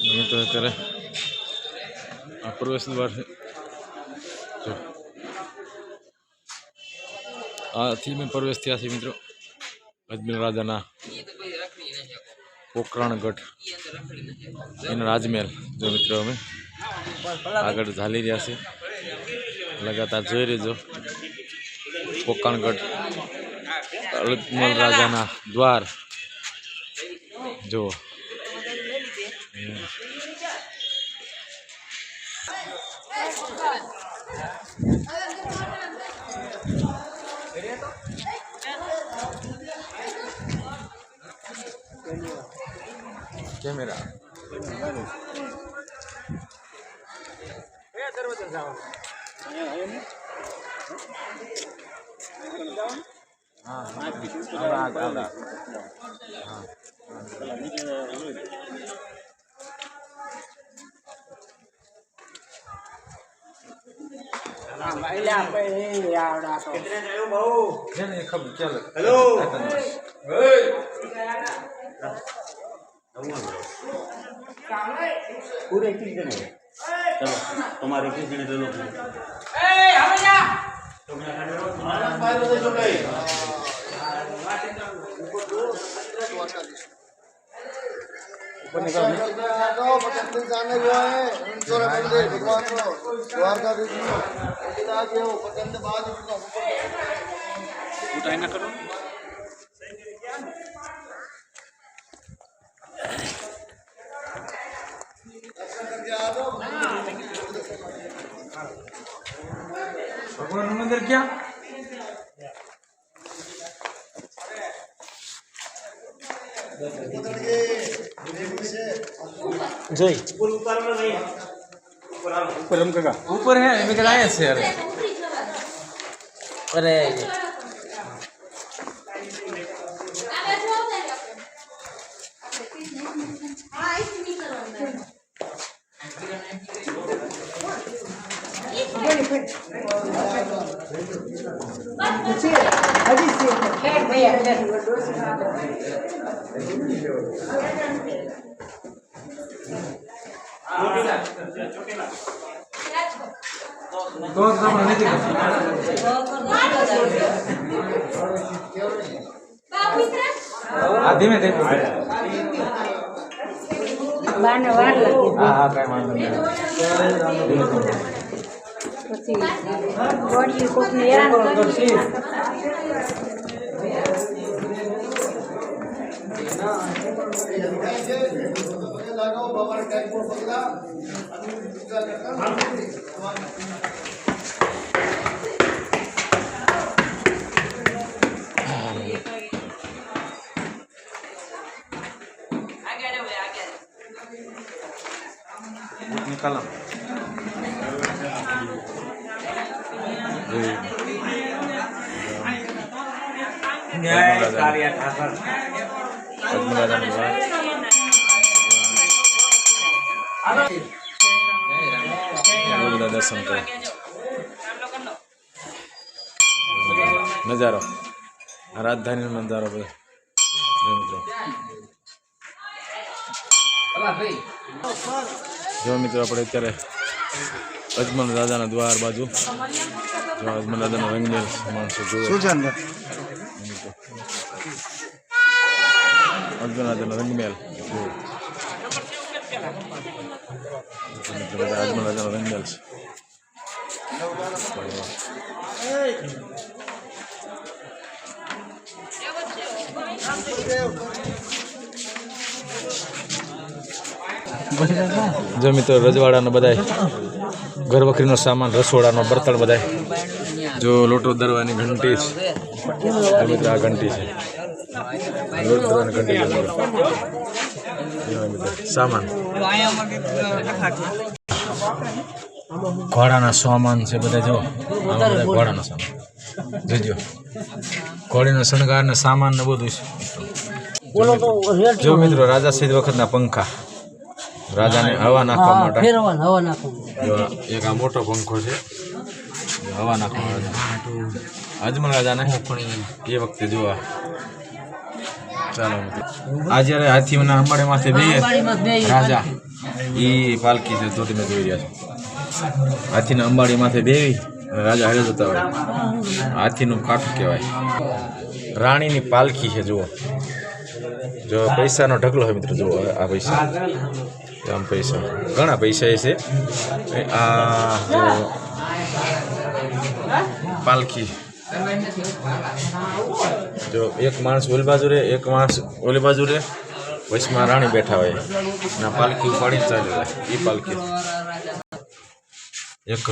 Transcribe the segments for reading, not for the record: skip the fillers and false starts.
મિત્રો અત્યારે આ પ્રવેશ દ્વાર છે જો આથી મેં પ્રવેશ થયા છે મિત્રો અજમેર રાજાના પોકરણગઢ એનો રાજમહેલ જો મિત્રો અમે આગળ ચાલી રહ્યા છે લગાતાર જોઈ રહેજો પોકરણગઢ અજમેર રાજાના દ્વાર જો कैमरा हेलो पूरे किस जने चलो तुम्हारे किस जने ले लो ऊपर निकाल जाने जो है मंदिर भगवान को द्वारकाधीश उठाई ना करो भगवान मंदिर क्या जय ऊपर हम का ऊपर है मैं आए से अरे अरे आधी में देखो बाने वार लगी हां काय मान પછી બોડી કોક ને હેરાન કરશે लगाओ बाबा टाइप को पकड़ा अभी पूजा करता निकाला न्याय कार्य ठाकर दर्शन करें नजारो राजधानी नजारो मित्रों जो मित्रों अपने अत्यारे अजमेर राजा द्वार बाजू जो अजमेर राजा रंगमेल सामान से जो अजमेर राजा रंगमेल अजमेर राजा रंगमेल जो मित्रों रजवाड़ा बधाय घर वखरी सामान रसोड़ा बर्तन बधाय जो लोटो दरवानी घंटी मित्र आ घंटी है लोटो दरवानी घंटी सामान घोड़ा सामान से बधा जो घोड़ा सामान जोजो घोड़ी शणगार ने सामान ने बधु जो मित्रों राजा सहित वखत पंखा राजा ने हवा नाखवा माटे एक आ मोटो पंखो छे हवा नाखवा अजमेर राजा ने ये वखते जोवा चलो आज हाथी अंबाड़ी माथे बे राजा એ પાલખી છે તો તમે જોઈ રહ્યા છો. હાથીના અંબાડી માથે બેવી રાજા હારે જતા હોય. હાથીનું કાઠું કહેવાય. રાણીની પાલખી છે જુઓ. જો પૈસાનો ઢગલો હોય મિત્રો જુઓ. આ પૈસા આમ પૈસા ઘણા પૈસા એ છે. આ જો પાલખી જો એક માણસ ઓલી બાજુ રે એક માણસ ઓલી બાજુ રે વચમાં રાણી બેઠા હોય ના પાલખી ઉપાડી ચાલી જાય. એ પાલખી એક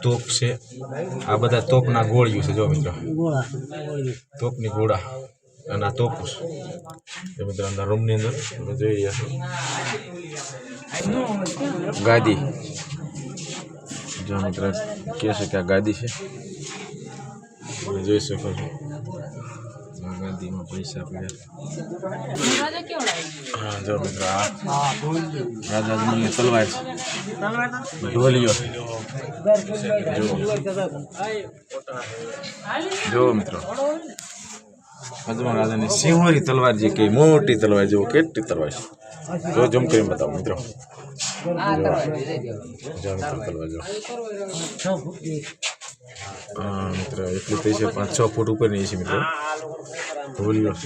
તોપ છે. આ બધા તોપના ગોળીઓ છે જો મિત્રો. તોપની ગોળા અને આ તોપ છે મિત્રો. અંદર રૂમની અંદર તમે જોઈ રહ્યા છો. ગાદી જો મિત્રો કહે છે કે આ ગાદી છે. તમે જોઈ શકો છો. ગાદીમાં પૈસા પડ્યા. હા જો મિત્રો આ રાજા અજમલની તલવાર છે. ઢોલિયો જો મિત્રો અજમલ રાજાની સિંહોરી તલવાર જે કે મોટી તલવાર જેવો કેટલી તલવાર છે. જો જમ કરીને બતાવો મિત્રો. જો મિત્રો તલવાર જો હા મિત્રો એટલી થઈ છે 5-6 ફૂટ ઉપરની છે મિત્રો. ઢોલિયો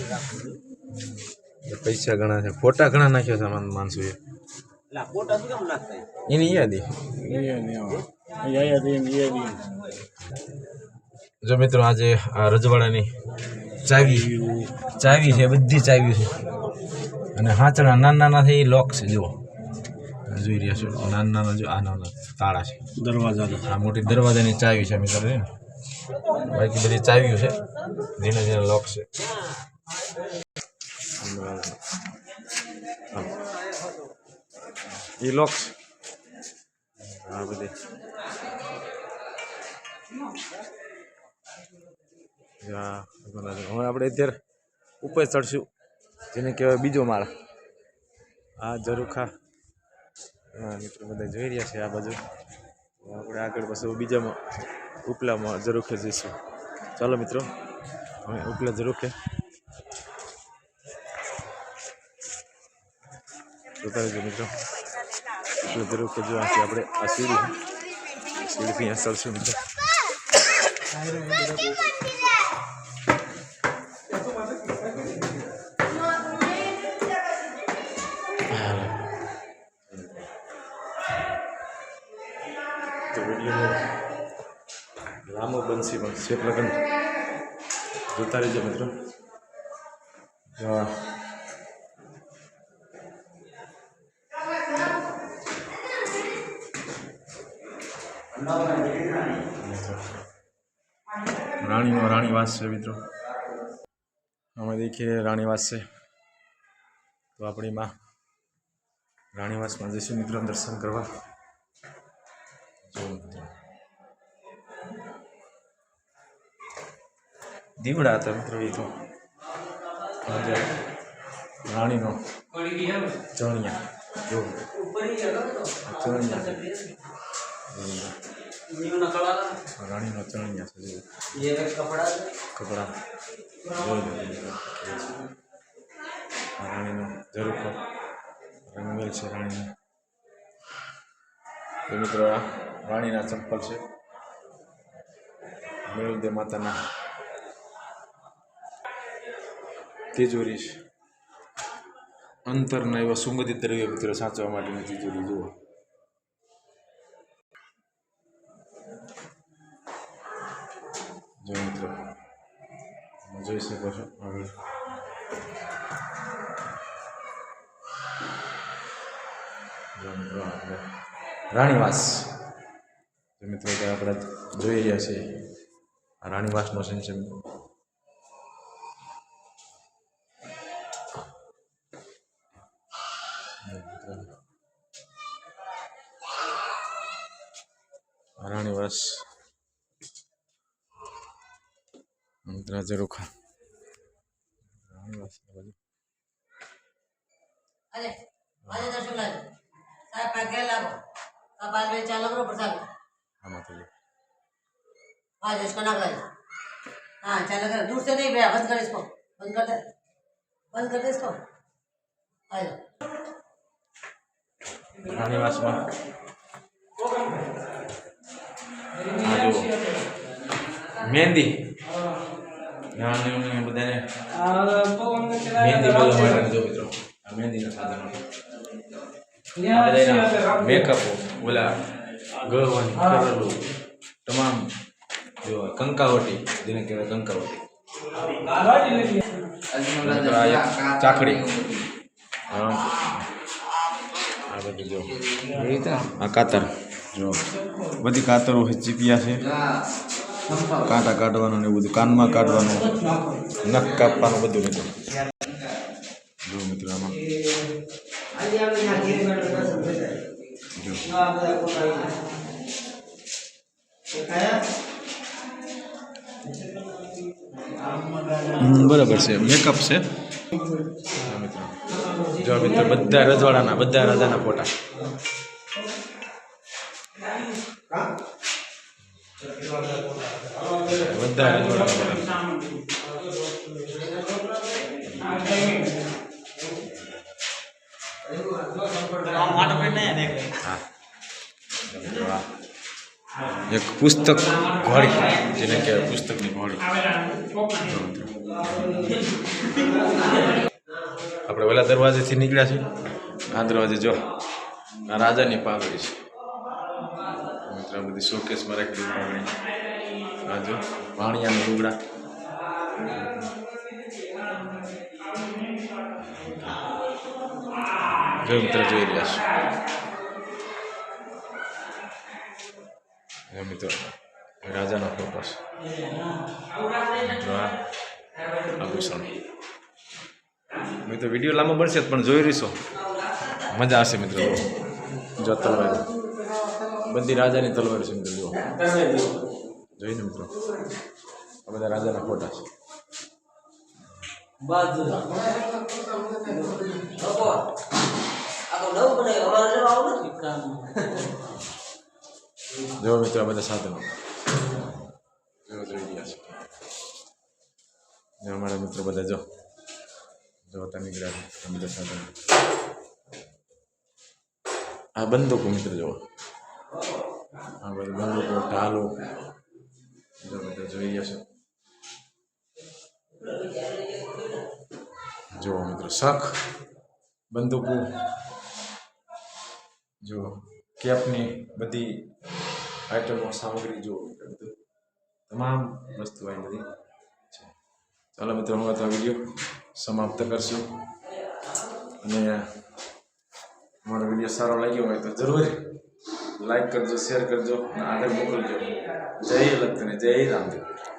પૈસા ઘણા છે. ફોટા ઘણા નાખ્યા છે માણસો એની યાદી. જો મિત્રો આજે આ રજવાડાની ચાવી છે. બધી ચાવી છે અને હાચડા નાના નાના છે. એ લોક છે જુઓ જોઈ રહ્યા છો. નાના નાના જો આ નાના તાળા છે દરવાજા. આ મોટી દરવાજાની ચાવી છે મિત્રો. બાકી બધી ચાવીઓ છે. ધીરે ધીરે લોક છે. એ લોક છે આ બધી. હવે આપણે અત્યારે ઉપર ચડશું જેને કહેવાય બીજો માળ. આ ઝરૂખા મિત્રો બધા જોઈ રહ્યા છે આ બાજુ. આપણે આગળ પછી બીજામાં ઉપલામાં ઝરૂખે જઈશું. ચાલો મિત્રો હવે ઉપલા ઝરૂખે જોતા રહેજો મિત્રો. ઉપલા ઝરૂખે જો આથી આપણે આ સીડીથી અહીંયા ચડશું મિત્રો. તો વિડીયો લાંબો બનશે પણ શેપ લગન જોતા રહેજો મિત્રો. રાણીનો રાણીવાસ છે મિત્રો. અમે દેખીએ રાણીવાસ છે તો આપણી માં રાણીવાસમાં જઈશું મિત્રો દર્શન કરવા. દીવડા હતા મિત્રો. એ તો રાણીનો ચણિયા જો ચણિયા રાણીનો ચણિયા છે કપડા રાણીનો ઝરૂખો રંગમેલ છે રાણીનો. તો મિત્રો આ રાણીના ચંપલ છે. મેળુદે માતાના તિજોરી છે. અંતરના એવા સુગંધિત દ્રવ્ય મિત્રો સાચવવા માટેની તિજોરી જુઓ. જો મિત્રો જોઈ શકો છો આગળ રાણીવાસ. મિત્રો આપણે જોઈ રહ્યા છીએ આ રાણીવાસનો સીન છે. રાણીવાસ ઝરૂખા રાણીવાસ બાજુ आज इसको ना कर। हाँ चल कर दूर से नहीं भैया बंद कर इसको बंद कर दे इसको आ जाओ રાણીવાસમાં આ જો મહેંદી નાની બધાને મહેંદી બોલવા માટે જો મિત્રો આ મહેંદીના સાધનો આ બધાના મેકઅપો ઓલા ગળવાની કરેલું તમામ જો કંકાવટી જેને કહેવાય કંકાવટી આ એક ચાકડી આ બધી જો આ કાતર જો બધી કાતરો ચીપિયા છે કાંટા કાઢવાનું ને એવું બધું કાનમાં કાઢવાનું નખ કાપવાનું બધું મિત્રો જો મિત્રો આમાં બરાબર છે મેકઅપ છે મિત્રો જો મિત્રો બધા રજવાડાના બધા રાજાના ફોટા બધા રજવાડાના એક પુસ્તક ઘોડી જેને કહેવાય પુસ્તકની ઘોડી આપણે ઓલા દરવાજેથી નીકળ્યા છીએ આ દરવાજે જો આ રાજાની પાઘડી છે મિત્રો બધી શોકેસમાં રાખેલી પાઘડી આ જો વાણિયાના લુગડા જો મિત્ર જોઈ રહ્યા છે મિત્રો રાજાના ફોટો છે આભૂષણ મિત્રો વિડીયો લાંબો બનશે પણ જોઈ રહીશો મજા આવશે મિત્રો જો તલવાર બધી રાજાની તલવાર છે મિત્રો જો જોઈને મિત્રો આ બધા રાજાના ફોટા છે જો મિત્રો આ બધા સાધનો જોઈ રહ્યા છે અમારા મિત્રો બધા જો જોતા નીકળ્યા છે બધા સાધનો આ બંદૂકો મિત્ર જો આ બધા બંદૂકો ઢાલો જો બધા જોઈ રહ્યા છે જો મિત્રો શખ બંદૂકો જો કેપની બધી આઈટમો સામગ્રી જો બધું તમામ વસ્તુ આવી બધી છે ચાલો મિત્રો હું આ વિડીયો સમાપ્ત કરશું અને અમારો વિડીયો સારો લાગ્યો હોય તો જરૂર લાઈક કરજો શેર કરજો અને આગળ મોકલજો જય લખતને જય રામદેવ